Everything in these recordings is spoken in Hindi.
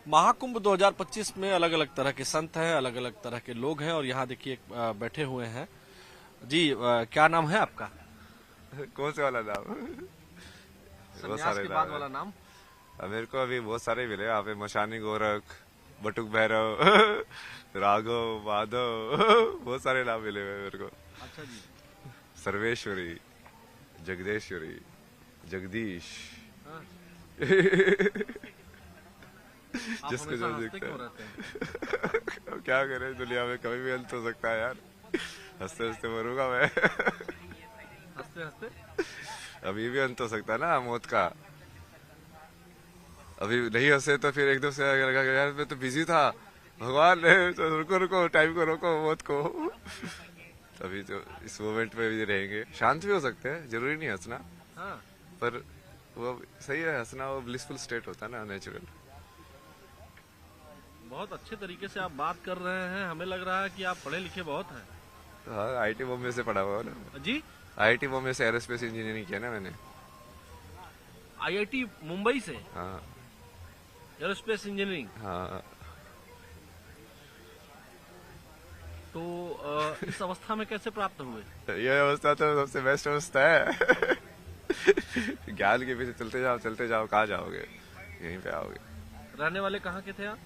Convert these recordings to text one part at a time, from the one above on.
महाकुंभ 2025 में अलग अलग तरह के संत हैं, अलग अलग तरह के लोग हैं और यहाँ देखिए बैठे हुए हैं जी। क्या नाम है आपका? कौन से वाला नाम? बहुत सन्यास सारे के नाम बाद है। वाला नाम। मेरे को अभी बहुत सारे मिले यहाँ पे। मशानी गोरख, बटुक भैरव, राघव, माधव, बहुत सारे नाम मिले हुए हैं मेरे को। अच्छा जी। सर्वेश्वरी, जगदेश्वरी, जगदीश। हाँ। आप जिसको हमेशा जो हंसते दिखता क्यों है। रहते हैं? अब क्या करें, दुनिया में कभी भी अंत हो सकता है यार। हंसते हंसते मरूंगा मैं। हंसते हंसते अभी भी अंत हो सकता है ना मौत का। अभी नहीं हंसे तो फिर एकदम से लगा कि यार मैं तो बिजी था, भगवान ने तो रुको रुको, टाइम को रोको, मौत को। तभी तो इस मोमेंट में भी रहेंगे। शांत भी हो सकते हैं, जरूरी नहीं हंसना, हाँ। पर वो सही है। हंसना वो ब्लिसफुल स्टेट होता है ना, नेचुरल। बहुत अच्छे तरीके से आप बात कर रहे हैं, हमें लग रहा है कि आप पढ़े लिखे बहुत हैं। हाँ, आईटी बॉम्बे से पढ़ा हुआ है ना। जी। आईटी बॉम्बे से एरोस्पेस इंजीनियरिंग किया ना मैंने। आईआईटी मुंबई से हाँ एरोस्पेस इंजीनियरिंग। हाँ। तो इस अवस्था में कैसे प्राप्त हुए? ये अवस्था तो सबसे बेस्ट अवस्था है। ज्ञान के पीछे चलते जाओ, कहाँ जाओगे? यहीं पे आओगे। रहने वाले कहाँ के थे आप?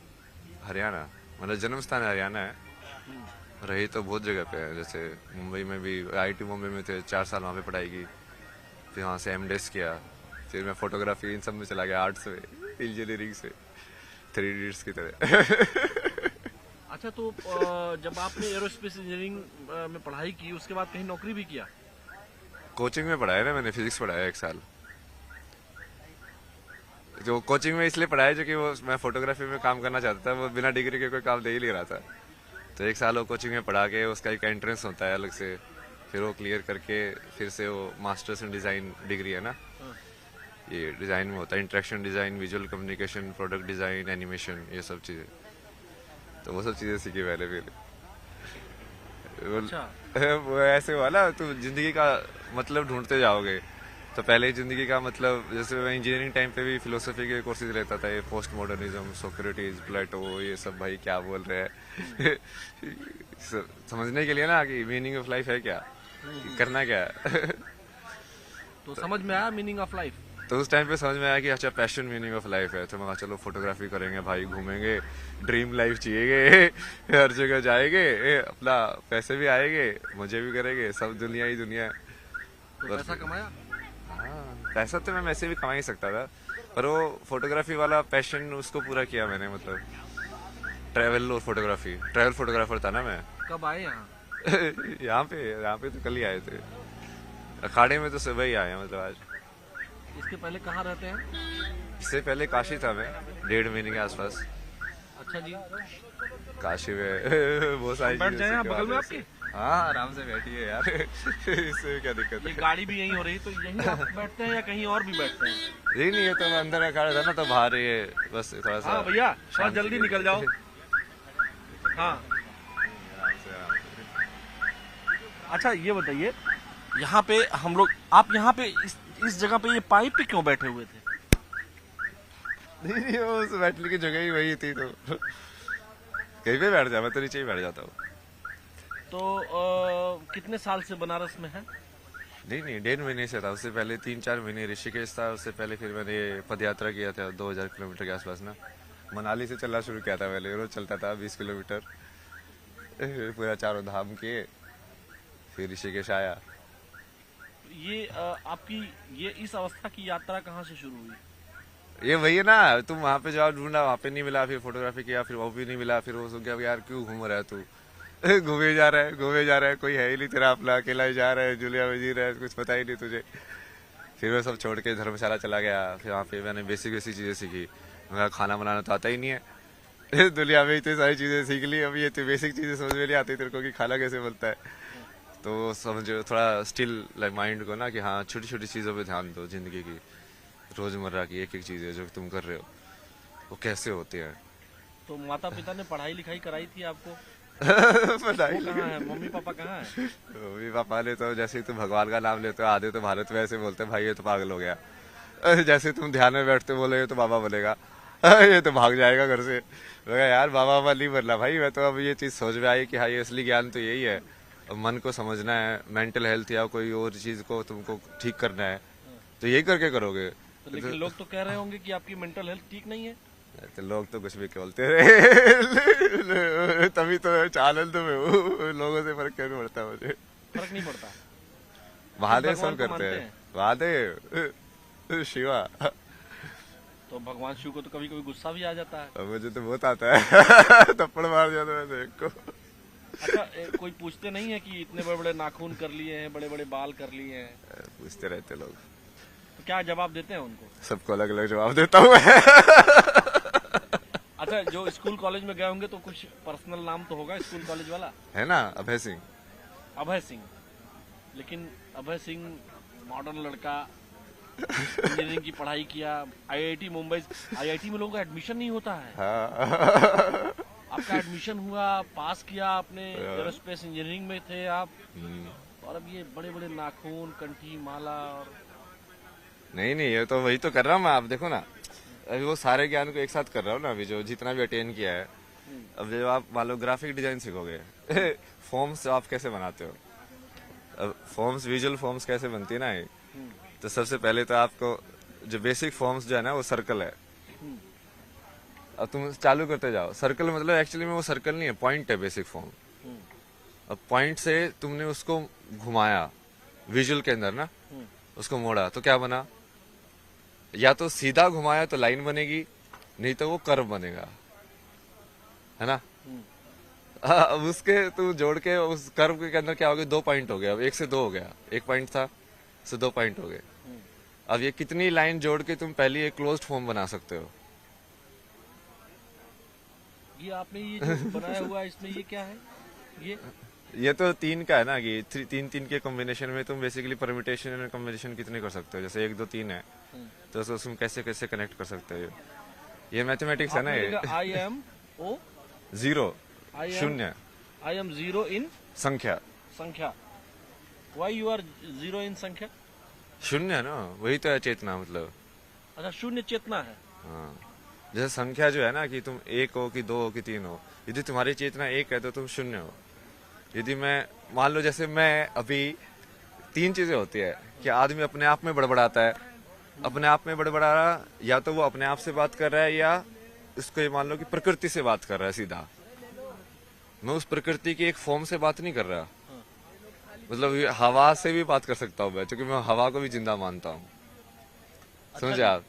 हरियाणा, मतलब जन्म स्थान हरियाणा है। रही तो बहुत जगह पे है, जैसे मुंबई में भी आईटी मुंबई में थे, 4 साल वहाँ पे पढ़ाई की। फिर वहाँ से एमडेस किया। फिर मैं फोटोग्राफी इन सब में चला गया, आर्ट्स में, इंजीनियरिंग से, 3 इडियट्स की तरह। अच्छा, तो जब आपने एरोस्पेस इंजीनियरिंग में पढ़ाई की उसके बाद कहीं नौकरी भी किया? कोचिंग में पढ़ाया ना मैंने, फिजिक्स पढ़ाया 1 साल। जो कोचिंग में इसलिए पढ़ाया जो कि वो मैं फोटोग्राफी में काम करना चाहता था, वो बिना डिग्री के कोई काम दे ही नहीं रहा था। तो 1 साल वो कोचिंग में पढ़ा के उसका एक एंट्रेंस होता है अलग से, फिर वो क्लियर करके फिर से वो मास्टर्स इन डिज़ाइन डिग्री है ना, ये डिज़ाइन में होता है, interaction design, visual communication, product design, animation, ये सब चीज़ें। तो वो सब चीज़ें सीखी मैंने फिर। अच्छा। वो ऐसे हुआ ना, तुम जिंदगी का मतलब ढूंढते जाओगे। तो पहले जिंदगी का मतलब, जैसे मैं इंजीनियरिंग टाइम पे भी फिलोसफी के कोर्सेज लेता था, ये पोस्ट मॉडर्निज्म, सोक्रेटिस, प्लेटो, ये सब भाई क्या बोल रहे हैं। समझने के लिए ना कि मीनिंग ऑफ लाइफ है क्या, करना क्या है। तो समझ में आया मीनिंग ऑफ लाइफ? तो उस टाइम पे समझ में आया कि अच्छा पैशन मीनिंग ऑफ लाइफ है। तो मैं कहा चलो फोटोग्राफी करेंगे भाई, घूमेंगे, ड्रीम लाइफ जिएंगे, हर जगह जाएंगे, अपना पैसे भी आएंगे, मजे भी करेंगे, सब दुनिया ही दुनिया है। तो पैसा कमाया? हाँ, पैसा तो मैं वैसे भी कमा ही सकता था, पर वो फोटोग्राफी वाला पैशन उसको पूरा किया मैंने। मतलब ट्रैवल और फोटोग्राफी, ट्रैवल फोटोग्राफर था ना मैं। कब आए यहाँ? यहाँ पे तो कल ही आए थे। अखाड़े में तो सुबह ही आए हैं, मतलब आज। इसके पहले कहाँ रहते हैं? इससे पहले काशी था मैं, 1.5 महीने के आसपास। अच्छा जी। काशी में बहुत सारी बैठ चीजें जाए यहाँ सीखने बगल में वाले आपके? हैं। हाँ, आराम से बैठिए यार। इससे क्या दिक्कत ये है? गाड़ी भी यहीं हो रही, तो यहीं आप बैठते हैं या कहीं और भी बैठते हैं? यही नहीं है तो मैं अंदर खड़ा था ना, तो बाहर ये बस थोड़ा सा। हाँ भैया, थोड़ा शांति जल्दी के निकल लिए। जाओ। हाँ। आराम से, आराम से। अच्छा ये बताइए, यहाँ पे हम लोग, आप यहाँ पे इस जगह पे ये पाइप पे क्यों बैठे हुए थे? नहीं, वो उस बैठने की जगह ही वही थी, तो कहीं पे बैठ जा, मैं तो नीचे ही बैठ जाता हूँ। तो कितने साल से बनारस में है? नहीं, 1.5 महीने से था। उससे पहले 3-4 महीने ऋषिकेश था। उससे पहले फिर मैंने पद यात्रा किया था 2000 किलोमीटर के आसपास ना। मनाली से चलना शुरू किया था पहले, रोज चलता था 20 किलोमीटर, पूरा चारों धाम किए, फिर ऋषिकेश आया। ये आपकी ये इस अवस्था की यात्रा कहाँ से शुरू हुई? ये वही है ना, तुम वहाँ पे जाओ, ढूंढा, वहाँ पे नहीं मिला, फिर फोटोग्राफी किया, फिर वो भी नहीं मिला, फिर वो सोच गया यार क्यों घूम रहा है तू। घूमे जा रहा है, कोई है ही नहीं तेरा अपना, अकेला ही जा रहा है, जुलिया में जी रहा है, कुछ पता ही नहीं तुझे। फिर मैं सब छोड़ के धर्मशाला चला गया। फिर वहाँ पे मैंने बेसिक चीजें सीखी। मैं खाना बनाना तो आता ही नहीं है। दुनिया में इतनी सारी चीजें सीख ली, अभी ये तो बेसिक चीजें समझ में नहीं आती तेरे को कि खाना कैसे बनता है। तो समझो थोड़ा स्टिल लाइक माइंड को ना, कि हाँ छोटी छोटी चीजों पे ध्यान दो। जिंदगी की रोजमर्रा की एक एक चीज है जो तुम कर रहे हो, वो कैसे होती है। तो माता पिता ने पढ़ाई लिखाई कराई थी आपको? पढ़ाई वो कहाँ है, मम्मी पापा कहाँ है? मम्मी पापा ने तो, जैसे ही तुम भगवान का नाम लेते हो, आधे तो भारत में ऐसे बोलते हैं भाई ये तो पागल हो गया। जैसे तुम ध्यान में बैठते बोले तो बाबा बोलेगा, ये तो भाग जाएगा घर से। मैं कहा, यार बाबा बाबा नहीं बनना भाई, मैं तो अब ये चीज सोच में आई कि हाँ ये असली ज्ञान तो यही है। अब मन को समझना है, मेंटल हेल्थ या कोई और चीज को तुमको ठीक करना है, तो यही करके करोगे। तो लेकिन लोग तो कह रहे होंगे कि आपकी मेंटल हेल्थ ठीक नहीं है। तो लोग तो कुछ भी बोलते रहे तभी तो आनंद में हूँ, लोगों से फर्क क्यों पड़ता मुझे। फर्क नहीं पड़ता। महादेव भगवान सब को करते मानते हैं, महादेव शिवा। तो भगवान शिव को तो कभी कभी गुस्सा भी आ जाता है। अब मुझे तो बहुत आता है थप्पड़ मार दिया था मैंने एक को। अच्छा, कोई पूछते नहीं है कि इतने बड़े बड़े नाखून कर लिए हैं, बड़े बड़े बाल कर लिए हैं, पूछते रहते लोग, तो क्या जवाब देते हैं उनको? सबको अलग अलग जवाब देता हूँ मैं। अच्छा, जो स्कूल कॉलेज में गए होंगे तो कुछ पर्सनल नाम तो होगा स्कूल कॉलेज वाला। है ना, अभय सिंह। अभय सिंह। लेकिन अभय सिंह मॉडर्न लड़का, इंजीनियरिंग की पढ़ाई किया, आईआईटी मुंबई। आईआईटी में लोगों का एडमिशन नहीं होता है। हाँ। आपका एडमिशन हुआ, पास किया आपने, एरोस्पेस इंजीनियरिंग में थे आप, और अब ये बड़े बड़े नाखून, कंठी, माला और नहीं नहीं, ये तो वही तो कर रहा हूँ मैं। आप देखो ना, अभी वो सारे ज्ञान को एक साथ कर रहा हूँ ना, अभी जो जितना भी अटेन किया है। अब जब आप मान लो ग्राफिक डिजाइन सीखोगे, फॉर्म्स आप कैसे बनाते हो, अब फॉर्म्स, विजुअल फॉर्म्स कैसे बनती है ना ये, तो सबसे पहले तो आपको जो बेसिक फॉर्म्स जो है ना वो सर्कल है। अब तुम चालू करते जाओ, सर्कल मतलब एक्चुअली में वो सर्कल नहीं है, पॉइंट है बेसिक फॉर्म। अब पॉइंट से तुमने उसको घुमाया विजुअल के अंदर ना, उसको मोड़ा तो क्या बना, या तो सीधा घुमाया तो लाइन बनेगी, नहीं तो वो कर्व बनेगा, है ना। अब उसके तू जोड़ के उस कर्व के अंदर क्या हो गया, 2 पॉइंट हो गया, अब 1 से 2 हो गया, 1 पॉइंट था से 2 पॉइंट हो गए। अब ये कितनी लाइन जोड़ के तुम पहले एक क्लोज्ड फॉर्म बना सकते हो। ये आपने ये जो बनाया हुआ है इसमें ये क्या है? ये तो 3 का है ना कि 3 के कॉम्बिनेशन में तुम बेसिकली परम्यूटेशन एंड कॉम्बिनेशन कितने कर सकते हो, जैसे 1 2 3 है तो उसको तुम कैसे कैसे कनेक्ट कर सकते हो। ये मैथमेटिक्स है ना। ये I am O 0 I am- शून्य आई एम जीरो इन संख्या, संख्या। Why you are zero in संख्या? शून्य ना, वही तो है चेतना मतलब। अच्छा, शून्य चेतना है। हाँ, जैसे संख्या जो है ना कि तुम 1 हो कि 2 हो कि 3 हो, यदि तुम्हारी चेतना 1 है तो तुम शून्य हो। यदि मैं मान लो जैसे मैं अभी 3 चीजें होती है कि आदमी अपने आप में बड़बड़ाता है, अपने आप में बड़बड़ा रहा, या तो वो अपने आप से बात कर रहा है या उसको ये मान लो कि प्रकृति से बात कर रहा है सीधा। मैं उस प्रकृति की एक फॉर्म से बात नहीं कर रहा, मतलब ये हवा से भी बात कर सकता हूँ मैं, क्योंकि मैं हवा को भी जिंदा मानता हूँ। समझे आप?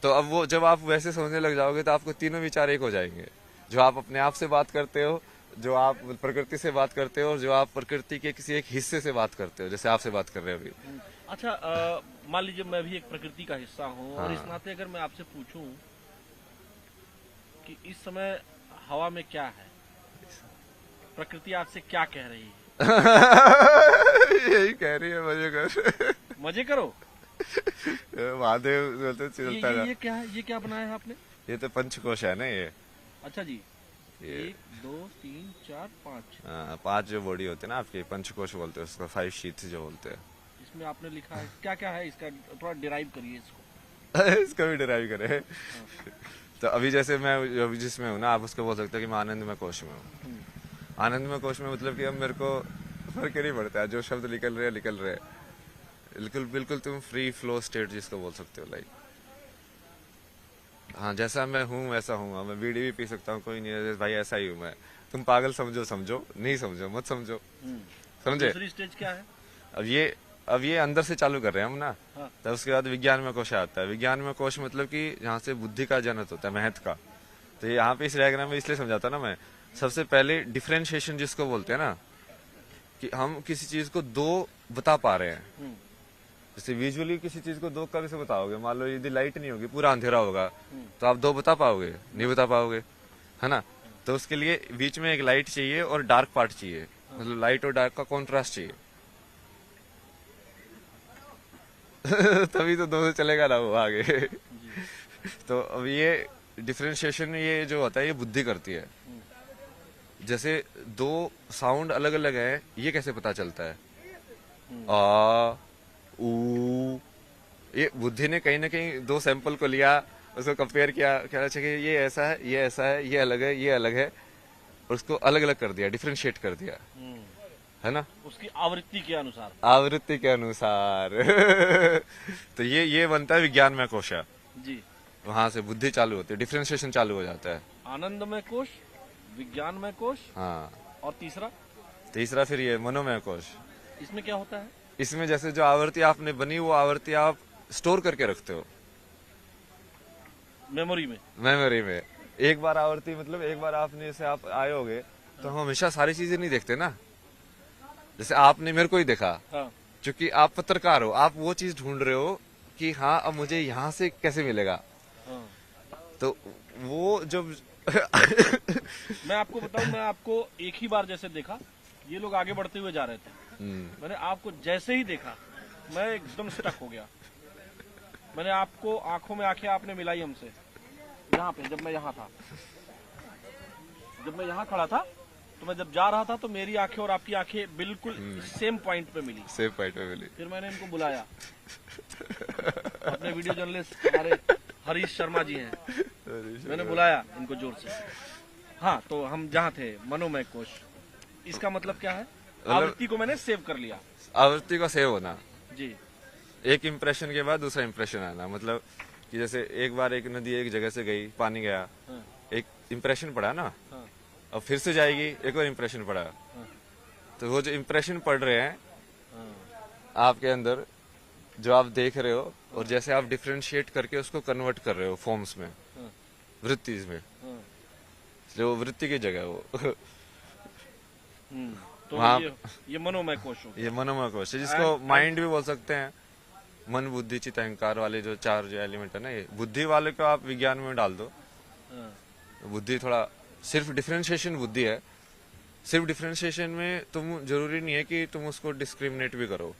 तो अब वो जब आप वैसे समझने लग जाओगे तो आपको तीनों विचार एक हो जाएंगे, जो आप अपने आप से बात करते हो, जो आप प्रकृति से बात करते हो, और जो आप प्रकृति के किसी एक हिस्से से बात करते हो, जैसे आपसे बात कर रहे हो अभी। अच्छा, मान लीजिए मैं भी एक प्रकृति का हिस्सा हूँ, और हाँ। इस नाते अगर मैं आपसे पूछूं कि इस समय हवा में क्या है, प्रकृति आपसे क्या कह रही है? यही कह रही है, मजे कर। मजे करो। महादेव बोलते चलता ये क्या है? ये क्या बनाया है आपने? ये तो पंचकोश है ना ये। अच्छा जी, ये 1 2 3 4 5। 5 जो बॉडी होते हैं ना आपके, पंचकोश बोलते हैं उसको, 5 शीट्स जो बोलते हैं। इसमें आपने लिखा है क्या क्या है इसका, थोड़ा डिराइव करिए इसको। इसका भी डिराइव करे। तो अभी जैसे मैं अभी जिसमें हूँ ना, आप उसको बोल सकते हो कि मैं आनंदमय कोश में हूँ। आनंदमय कोश में मतलब कि अब मेरे को फर्क ही नहीं पड़ता है, जो शब्द निकल रहे निकल रहे। बिल्कुल बिल्कुल तुम फ्री फ्लो स्टेट जिसको बोल सकते हो, लाइक हाँ जैसा मैं हूँ वैसा हूँ। मैं बीड़ी भी पी सकता हूँ, कोई नहीं है भाई, ऐसा ही हूँ मैं। तुम पागल समझो समझो, नहीं समझो मत समझो, समझे। दूसरी स्टेज क्या है? अब ये अंदर से चालू कर रहे हैं हम ना। हाँ। तब उसके बाद विज्ञान में कोश आता है। विज्ञान में कोश मतलब कि जहाँ से बुद्धि का जनक होता है, महत्व का। तो यहाँ पे इस डायग्राम में इसलिए समझाता ना मैं, सबसे पहले डिफरेंशिएशन जिसको बोलते हैं ना, कि हम किसी चीज को 2 बता पा रहे हैं। जैसे विजुअली किसी चीज को 2 कैसे बताओगे, मान लो यदि लाइट नहीं होगी, पूरा अंधेरा होगा, तो आप 2 बता पाओगे? नहीं बता पाओगे, है ना। तो उसके लिए बीच में एक लाइट चाहिए और डार्क पार्ट चाहिए, मतलब लाइट और डार्क का कॉन्ट्रास्ट चाहिए। तभी तो 2 से चलेगा ना वो आगे। तो अब ये डिफरेंशिएशन ये जो होता है ये बुद्धि करती है। जैसे 2 साउंड अलग अलग है, ये कैसे पता चलता है? आ ऊ, ये बुद्धि ने कहीं ना कहीं 2 सैंपल को लिया उसको कंपेयर किया, कहना चाहिए कि ये ऐसा है, ये ऐसा है, ये अलग है, ये अलग है, और उसको अलग अलग कर दिया, डिफ्रेंशिएट कर दिया, है ना, उसकी आवृत्ति के अनुसार। आवृत्ति के अनुसार। तो ये बनता है विज्ञानमय कोश। जी। वहां से बुद्धि चालू होती है, डिफ्रेंशिएशन चालू हो जाता है। आनंदमय कोश, विज्ञानमय कोश, हाँ, और तीसरा? तीसरा फिर ये मनोमय कोश। इसमें क्या होता है? इसमें जैसे जो आवृत्ति आपने बनी, वो आवृत्ति आप स्टोर करके रखते हो मेमोरी में। मेमोरी में। एक बार आवृत्ति मतलब एक बार आपने जैसे आप आए होगे, तो हम हमेशा सारी चीजें नहीं देखते ना। जैसे आपने मेरे को ही देखा, हाँ। क्योंकि आप पत्रकार हो, आप वो चीज ढूंढ रहे हो कि हाँ अब मुझे यहाँ से कैसे मिलेगा। हाँ। तो वो जब मैं आपको बताऊं, मैं आपको एक ही बार जैसे देखा, ये लोग आगे बढ़ते हुए जा रहे थे, मैंने आपको जैसे ही देखा मैं एकदम स्टक हो गया। मैंने आपको आंखों में आंखें आपने मिलाई हमसे, यहाँ पे जब मैं यहाँ था, जब मैं यहाँ खड़ा था, तो मैं जब जा रहा था तो मेरी आंखें और आपकी आंखें बिल्कुल सेम पॉइंट पे मिली। सेम पॉइंट पे मिली। फिर मैंने इनको बुलाया, अपने वीडियो जर्नलिस्ट हमारे हरीश शर्मा जी हैं, मैंने बुलाया इनको जोर से। हाँ, तो हम जहाँ थे, मनोमय कोश, इसका मतलब क्या है? आवृत्ति को मैंने सेव कर लिया। आवृत्ति का सेव होना जी। एक इम्प्रेशन के बाद दूसरा इम्प्रेशन आना, मतलब कि जैसे एक बार एक नदी एक जगह से गई, पानी गया, हाँ। एक इम्प्रेशन पड़ा ना, हाँ। अब फिर से जाएगी, एक और इम्प्रेशन पड़ा। हाँ। तो वो जो इम्प्रेशन पड़ रहे हैं हाँ। आपके अंदर, जो आप देख रहे हो, और जैसे आप डिफ्रेंशिएट करके उसको कन्वर्ट कर रहे हो फॉर्म्स में, हाँ। वृत्तिज में, हाँ। जो वृत्ति की जगह है वो। तो वहाँ- ये मनोमय कोश हो गया। ये मनोमय कोश है, जिसको माइंड भी बोल सकते हैं। मन, बुद्धि, चित्त, अहंकार वाले जो चार जो एलिमेंट है ना, ये बुद्धि वाले को आप विज्ञान में डाल दो। हाँ। बुद्धि थोड़ा सिर्फ डिफरेंशिएशन बुद्धि है। सिर्फ डिफरेंशिएशन में तुम जरूरी नहीं है कि तुम उसको डिस्क्रिमिनेट भी करो,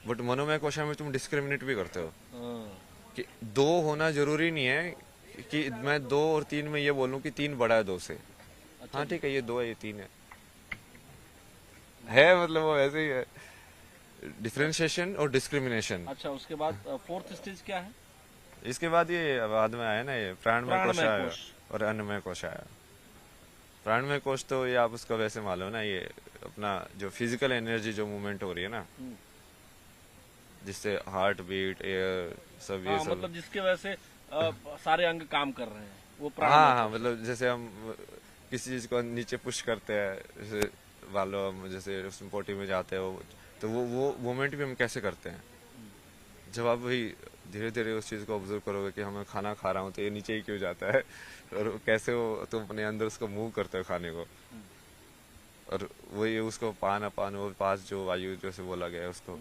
बट मनोमय कोशा में तुम डिस्क्रिमिनेट भी करते हो। हाँ। कि दो होना जरूरी नहीं है कि मैं 2 और 3 में ये बोलूं कि 3 बड़ा है 2 से। अच्छा। हाँ ठीक है, ये 2 है, ये 3 है मतलब वो ऐसे ही है, डिफरेंशिएशन और डिस्क्रिमिनेशन। अच्छा, उसके बाद फोर्थ स्टेज क्या है? इसके बाद ये बाद में आया ना, ये प्राणमय कोश प्राणमय आया कोश। और अन्नमय कोश आया। प्राणमय कोश तो ये आप उसको वैसे मालूम ना, ये अपना जो फिजिकल एनर्जी जो मूवमेंट हो रही है ना, जिससे हार्ट बीट, एयर, सब ये हाँ, सब, मतलब जिसके वजह से सारे अंग काम कर रहे हैं, वो हाँ प्राणमय हाँ, कोश। मतलब जैसे हम किसी चीज को नीचे पुश करते हैं, जैसे मान लो हम जैसे उसमें पोटी में जाते हो, तो वो मूवमेंट भी हम कैसे करते हैं। जब आप वही धीरे धीरे उस चीज को ऑब्जर्व करोगे कि हमें खाना खा रहा हूँ तो ये नीचे ही क्यों जाता है, और कैसे वो तुम अपने अंदर उसको मूव करते हो खाने को, और वही उसको पान अपान वो पास जो वायु जैसे बोला गया है उसको।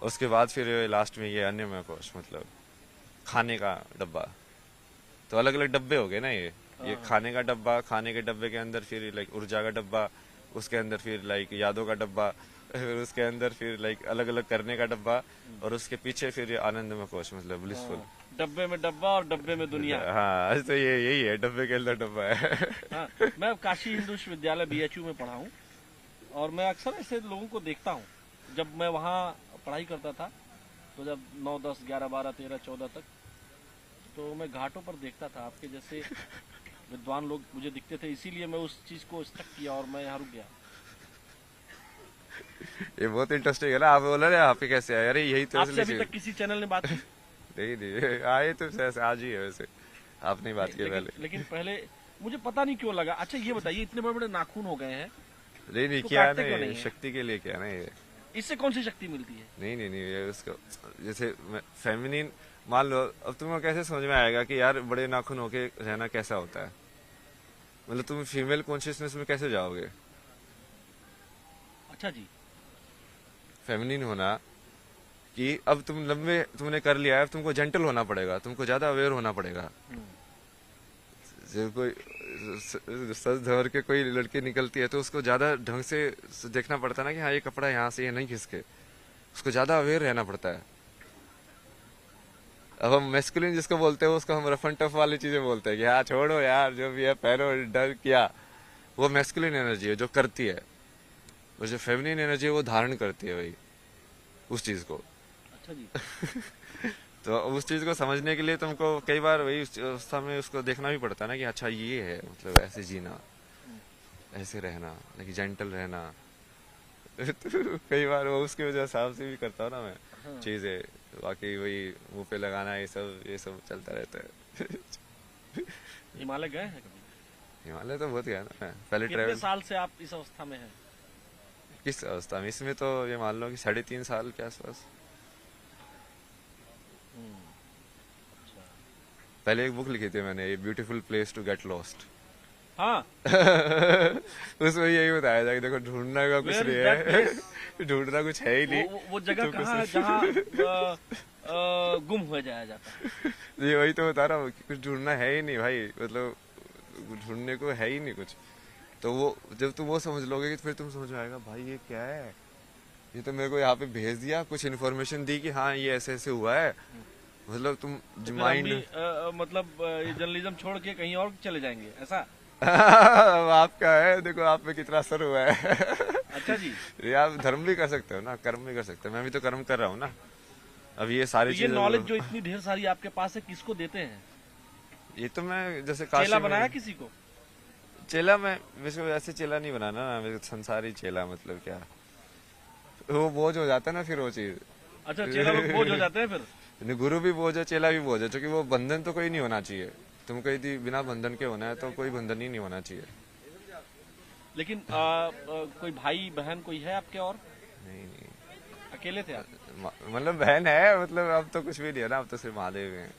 उसके बाद फिर लास्ट में ये अन्नमय कोश, मतलब खाने का डब्बा। तो अलग अलग डब्बे हो गए ना ये खाने का डब्बा, खाने के डब्बे के अंदर फिर लाइक ऊर्जा का डब्बा, उसके अंदर फिर लाइक यादों का डब्बा, फिर उसके अंदर फिर लाइक अलग अलग करने का डब्बा, और उसके पीछे फिर ये आनंदमय कोश, मतलब ब्लिसफुल। डब्बे में डब्बा और डब्बे में दुनिया। हाँ, तो ये यही है, डब्बे के अंदर डब्बा है। हाँ, मैं काशी हिंदू विश्वविद्यालय BHU में पढ़ा हूँ, और मैं अक्सर ऐसे लोगों को देखता हूँ। जब मैं वहाँ पढ़ाई करता था, तो जब 9, 10, 11, 12, 13, 14 तक, तो मैं घाटों पर देखता था आपके जैसे विद्वान लोग मुझे दिखते थे, इसीलिए मैं उस चीज को स्टक किया और मैं यहाँ रुक गया। ये बहुत इंटरेस्टिंग है ना, आप बोला ना आपके कैसे आए, अरे यही तो आपसे अभी तक किसी चैनल ने बात की? नहीं आए तो ऐसे आज ही है, वैसे आपने बात की पहले। लेकिन पहले मुझे पता नहीं क्यों लगा। अच्छा ये बताइए, इतने बड़े बड़े नाखून हो गए हैं, नहीं तो क्या काटते क्यों नहीं, नहीं है? शक्ति के लिए क्या ना ये। इससे कौन सी शक्ति मिलती है? नहीं ये उसको जैसे फेमिनिन मान लो, अब तुम्हें कैसे समझ में आएगा कि यार बड़े नाखून होके रहना कैसा होता है, मतलब तुम फीमेल कॉन्शियसनेस में कैसे जाओगे। अच्छा जी। फेमिनिन होना कि अब तुम लंबे तुमने कर लिया है, अब तुमको जेंटल होना पड़ेगा, तुमको ज्यादा अवेयर होना पड़ेगा। जब कोई सज धर के कोई लड़की निकलती है तो उसको ज्यादा ढंग से देखना पड़ता है ना, कि हाँ ये कपड़ा यहाँ से ये नहीं खिसके, उसको ज्यादा अवेयर रहना पड़ता है। अब हम मैस्कुलिन जिसको बोलते हैं उसको हम रफ एंड टफ वाली चीजें बोलते हैं कि हाँ छोड़ो यार जो भी है पहनो, डर किया, वो मैस्कुलिन एनर्जी है जो करती है, और जो फेमिनिन एनर्जी है वो धारण करती है वही उस चीज को। अच्छा जी। तो उस चीज को समझने के लिए तुमको कई बार वही उस अवस्था में उसको देखना भी पड़ता है ना कि अच्छा ये है, मतलब ऐसे जीना, ऐसे रहना, लेकिन जेंटल रहना। तो कई बार वो उसकी वजह हिसाब से भी करता हूँ ना मैं चीजें, बाकी वही मुंह पे लगाना ये सब चलता रहता है। हिमालय गए हैं कभी? हिमालय तो बहुत गया ना मैं, पहले कितने ट्रैवल। साल से आप इस अवस्था में हैं? किस अवस्था में? इसमें तो ये मान लो कि 3.5 साल के आसपास। अच्छा। पहले एक बुक लिखी थी मैंने, beautiful place to get lost. हाँ। उसमें यही बताया था कि देखो ढूंढना का कुछ Where नहीं is that है, place? ढूंढना कुछ है ही नहीं। वो जगह तो कहाँ है कुछ जहाँ गुम हो जाया जाता है? ये वही तो बता रहा हूँ कि कुछ ढूंढना है ही नहीं भाई, मतलब ढूंढने को है ही नहीं कुछ। तो वो जब तुम वो समझ लोगे फिर तुम समझ में आएगा भाई ये क्या है, ये तो मेरे को यहाँ पे भेज दिया, कुछ इन्फॉर्मेशन दी कि हाँ ये ऐसे ऐसे हुआ है, मतलब तुम तो फिर हम माइंड भी, मतलब ये जर्नलिज्म छोड़ के कहीं और चले जाएंगे ऐसा? आपका है, देखो आप पे कितना असर हुआ है। अच्छा जी। ये आप धर्म भी कर सकते हो ना, कर्म भी कर सकते हो, मैं भी तो कर्म कर रहा हूँ ना। अब ये तो सारी ये चीजें नॉलेज जो इतनी ढेर सारी आपके पास है, किसको देते हैं? ये तो मैं जैसे चेला काशी बनाया में किसी को? चेला, मैं वैसे चेला नहीं बनाना ना, मेरे संसारी चेला, मतलब क्या वो बोझ हो जाता है ना फिर वो चीज। अच्छा, चेला लोग बोझ हो जाते हैं फिर? नहीं, गुरु भी बोझ है, चेला भी बोझ है, क्योंकि वो बंधन तो कोई नहीं होना चाहिए। तुम कहीं थी बिना बंधन के होना है तो कोई बंधन ही नहीं होना चाहिए। लेकिन कोई भाई बहन कोई है आपके और? नहीं, अकेले थे आप? मतलब बहन है, मतलब अब तो कुछ भी नहीं है ना, अब तो सिर्फ महादेव हैं।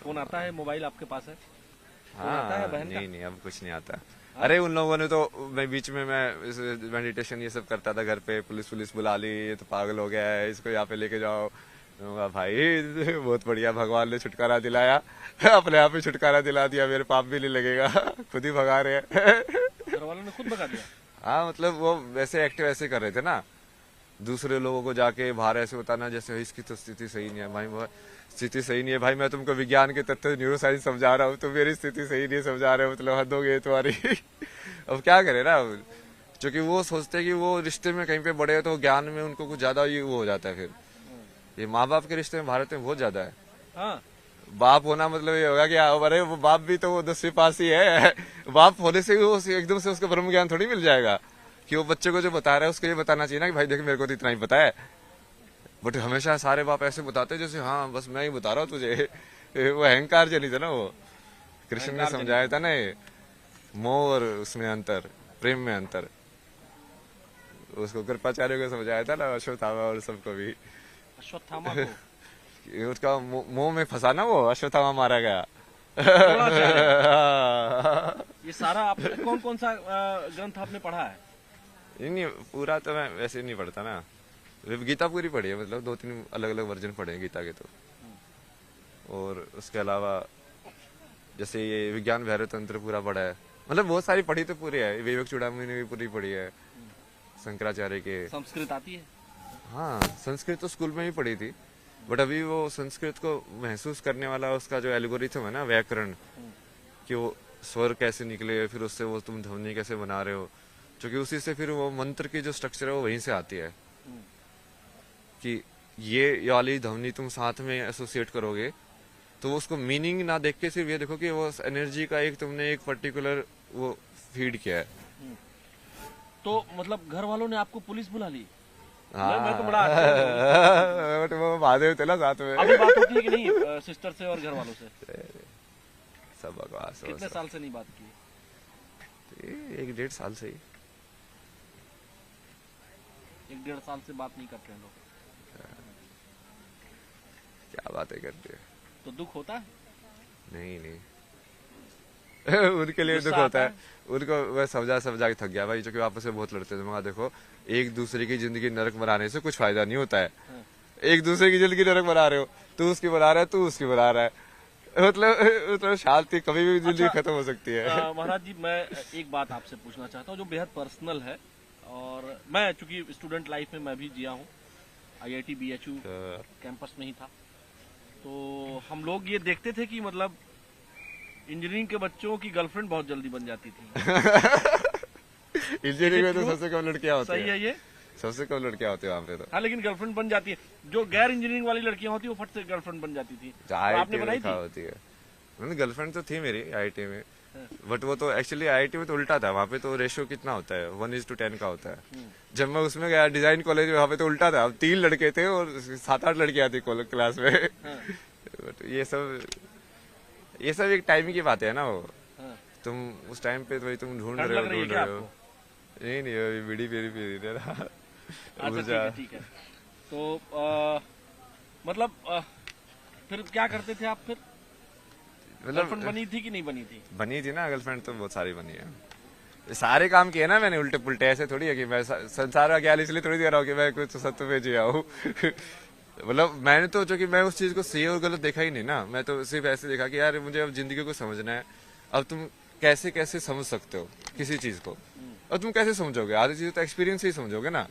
फोन आता है, मोबाइल आपके पास है? फोन हाँ, आता है बहन का? नहीं अब कुछ नहीं आता। अरे उन लोगों ने तो, मैं बीच में मैं मेडिटेशन ये सब करता था घर पे, पुलिस बुला ली, ये तो पागल हो गया है, इसको यहाँ पे लेके जाओ। भाई बहुत बढ़िया, भगवान ने छुटकारा दिलाया, अपने आप ही छुटकारा दिला दिया, मेरे पाप भी नहीं लगेगा, खुद ही भगा रहे हैं। घर वालों ने खुद भगा दिया? हाँ, मतलब वो वैसे एक्टिव ऐसे कर रहे थे ना, दूसरे लोगों को जाके बाहर ऐसे बताना जैसे इसकी तो स्थिति सही नहीं है भाई, वो स्थिति सही नहीं है भाई, मैं तुमको विज्ञान के तथ्य न्यूरो साइंस समझा रहा हूँ, तो मेरी स्थिति सही नहीं समझा रहे हो, मतलब हद हो गई तुम्हारी। अब क्या करे ना, क्योंकि वो सोचते हैं कि वो रिश्ते में कहीं पे बड़े हैं तो ज्ञान में उनको कुछ ज्यादा ही वो हो जाता है। फिर ये माँ बाप के रिश्ते में भारत में बहुत ज्यादा है। हाँ। बाप होना मतलब ये होगा कि अरे वो बाप भी तो वो 10वीं पास ही है, बाप होने से वो एकदम से उसको ब्रह्म ज्ञान थोड़ी मिल जाएगा कि वो बच्चे को जो बता रहा है उसको ये बताना चाहिए ना कि भाई देख मेरे को तो इतना ही पता है। बट हमेशा सारे बाप ऐसे बताते हैं जैसे हाँ बस मैं ही बता रहा हूँ तुझे। वो अहंकार चली था ना, वो कृष्ण ने समझाया था ना, ये मोह और उसमें अंतर, प्रेम में अंतर, उसको कृपाचार्य को समझाया था ना, अश्वत्थामा और सबको भी। अश्वत्थामा को उसका मोह में फंसा ना, वो अश्वत्थामा मारा गया। ये सारा आपने कौन कौन सा ग्रंथ आपने पढ़ा है? नहीं, पूरा तो मैं वैसे नहीं पढ़ता ना, गीता पूरी पढ़ी है, मतलब 2-3 अलग अलग वर्जन पढ़े हैं गीता के तो। और उसके अलावा जैसे ये विज्ञान भैरव तंत्र पूरा पढ़ा है, मतलब बहुत सारी पढ़ी तो पूरी है, विवेक चूड़ामणि ने भी पूरी पढ़ी है, शंकराचार्य के। संस्कृत आती है? हाँ, संस्कृत तो स्कूल में ही पढ़ी थी, बट अभी वो संस्कृत को महसूस करने वाला उसका जो एल्गोरिथम है ना, व्याकरण, कि वो स्वर कैसे निकले, फिर उससे वो तुम ध्वनि कैसे बना रहे हो, क्योंकि उसी से फिर वो मंत्र की जो स्ट्रक्चर है वो वहीं से आती है कि ये वाली ध्वनि तुम साथ में एसोसिएट करोगे तो वो उसको मीनिंग ना देख के सिर्फ ये देखो कि वो एनर्जी का एक तुमने एक पर्टिकुलर वो फीड किया है। तो मतलब घर वालों ने आपको पुलिस बुला ली? हाँ, मैं तो बड़ा अच्छा बट वो महादेव थे ना साथ में। अभी बात होती है कि नहीं सिस्टर से और घर वालों से? सब बकवास। कितने साल से नहीं बात की? 1-1.5 साल से ही। 1-1.5 साल से बात नहीं करते हैं लोग? क्या बातें करते हैं। तो दुख होता है? नहीं उनके लिए दुख होता है, उनको वह समझा के थक गया भाई, क्योंकि आपस में बहुत लड़ते थे। मगर देखो एक दूसरे की जिंदगी नरक बनाने से कुछ फायदा नहीं होता है। एक दूसरे की जिंदगी नरक बना रहे हो, तू उसकी बना रहा है, तू उसकी बना रहा है, मतलब शांति कभी भी जिंदगी खत्म हो सकती है। महाराज जी, मैं एक बात आपसे पूछना चाहता हूँ जो बेहद पर्सनल है, और मैं चूंकि स्टूडेंट लाइफ में मैं भी जिया हूँ, IIT BHU कैंपस में ही था, तो हम लोग ये देखते थे कि मतलब इंजीनियरिंग के बच्चों की गर्लफ्रेंड बहुत जल्दी बन जाती थी। इंजीनियरिंग में तो सबसे कम लड़कियां होती है। सही है ये? सबसे कम लड़कियां होती है वहाँ पे तो। हाँ, लेकिन गर्लफ्रेंड बन जाती है। जो गैर इंजीनियरिंग वाली लड़कियां होती वो फट से गर्लफ्रेंड बन जाती थी, तो आपने बनाई थी? होती है। मैंने गर्लफ्रेंड तो थी मेरी आईआईटी में, बट वो तो एक्चुअली आईआईटी में तो उल्टा था। वहाँ पे तो रेशियो कितना होता है, 1:10 का होता है। जब मैं उसमें गया डिजाइन कॉलेज में, वहाँ पे तो उल्टा था। 3 लड़के थे और 7-8 लड़कियां थी क्लास में। बट ये सब एक टाइम की बात है ना। वो तुम उस टाइम पे तो तुम ढूंढ रहे हो। नहीं अभी बीड़ी पी रही है। अच्छा ठीक है। तो मतलब फिर क्या करते थे आप फिर? गर्लफ्रेंड बनी थी कि नहीं बनी थी? बनी थी ना गर्लफ्रेंड, तो बहुत सारी बनी है। सारे काम किए ना मैंने उल्टे पुल्टे, ऐसे थोड़ी है कि मैं संसार का ज्ञान इसलिए थोड़ी दे रहा हूँ कि मैं कुछ सत्य पे जिया हूँ। मतलब मैंने तो जो कि मैं उस चीज को सही और गलत देखा ही नहीं ना। मैं तो सिर्फ ऐसे देखा कि यार मुझे अब जिंदगी को समझना है। अब तुम कैसे कैसे समझ सकते हो किसी चीज को, और तुम कैसे समझोगे? आधी चीज तो एक्सपीरियंस ही समझोगे ना।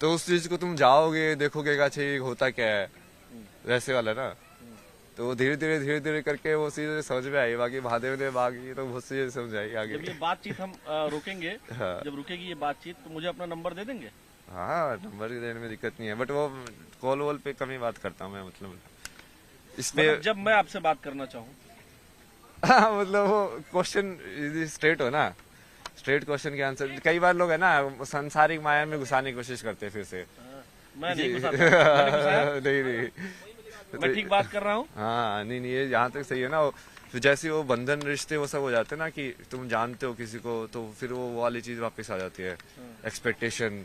तो उस चीज को तुम जाओगे, देखोगे कि अच्छा ये होता क्या है, वैसे वाला ना। तो धीरे धीरे करके वो चीजें समझ में आई। बाकी महादेव ने बाकी तो बहुत चीजें समझ आई आगे। जब ये बातचीत हम रोकेंगे, हाँ। जब रुकेगी ये बातचीत, तो मुझे अपना नंबर दे देंगे? हाँ, नंबर देने में दिक्कत नहीं है, बट वो कॉल वॉल पे कम ही बात करता हूँ मैं। मतलब इसलिए जब मैं आपसे बात करना चाहूँ। मतलब वो क्वेश्चन स्ट्रेट हो ना, स्ट्रेट क्वेश्चन के आंसर। कई बार लोग है ना सांसारिक माया में घुसाने की कोशिश करते हैं फिर से। मैं नहीं घुसाता, मैंने घुसाया? नहीं मैं ठीक बात कर रहा हूँ। हाँ नहीं ये यहाँ तक सही है ना। तो जैसे वो बंधन रिश्ते वो सब हो जाते हैं ना, कि तुम जानते हो किसी को, तो फिर वो वाली चीज वापस आ जाती है, एक्सपेक्टेशन,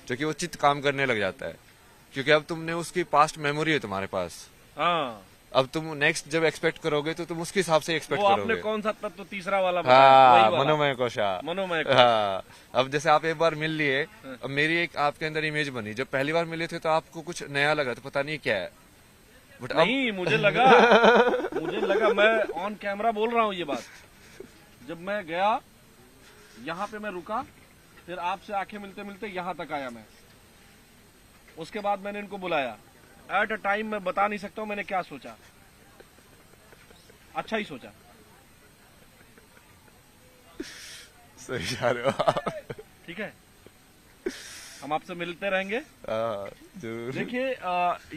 जो कि वो चित्त काम करने लग जाता है। क्योंकि अब तुमने उसकी पास्ट मेमोरी है तुम्हारे पास। हाँ, अब तुम नेक्स्ट जब एक्सपेक्ट करोगे तो तुम उसके हिसाब से एक्सपेक्ट वो करोगे। आपने कौन सा तत्व तीसरा वाला हाँ, मनोमय कोशा। मनोमय। हाँ, अब जैसे आप एक बार मिल लिए, अब मेरी एक आपके अंदर इमेज बनी। जब पहली बार मिले थे तो आपको कुछ नया लगा, तो पता नहीं क्या है, बट नहीं मुझे लगा मैं ऑन कैमरा बोल रहा हूँ ये बात। जब मैं गया यहाँ पे, मैं रुका, फिर आपसे आंखें मिलते मिलते यहाँ तक आया मैं। उसके बाद मैंने इनको बुलाया। एट अ टाइम मैं बता नहीं सकता हूँ मैंने क्या सोचा। अच्छा ही सोचा। सही जा रहे हो आप। ठीक है, हम आपसे मिलते रहेंगे। जरूर। देखिए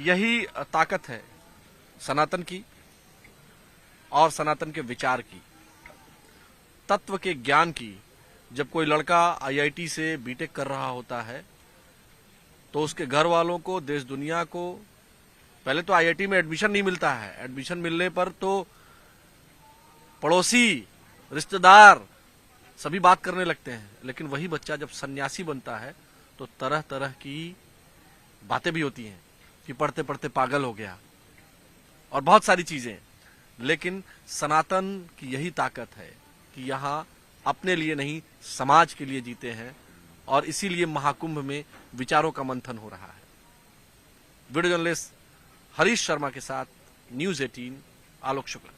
यही ताकत है सनातन की और सनातन के विचार की, तत्व के ज्ञान की। जब कोई लड़का आईआईटी से बीटेक कर रहा होता है तो उसके घर वालों को, देश दुनिया को, पहले तो आईआईटी में एडमिशन नहीं मिलता है। एडमिशन मिलने पर तो पड़ोसी, रिश्तेदार सभी बात करने लगते हैं। लेकिन वही बच्चा जब सन्यासी बनता है तो तरह तरह की बातें भी होती हैं कि पढ़ते पढ़ते पागल हो गया और बहुत सारी चीजें। लेकिन सनातन की यही ताकत है कि यहाँ अपने लिए नहीं, समाज के लिए जीते हैं, और इसीलिए महाकुंभ में विचारों का मंथन हो रहा है। वीडियो जर्नलिस्ट हरीश शर्मा के साथ न्यूज़ 18, आलोक शुक्ला।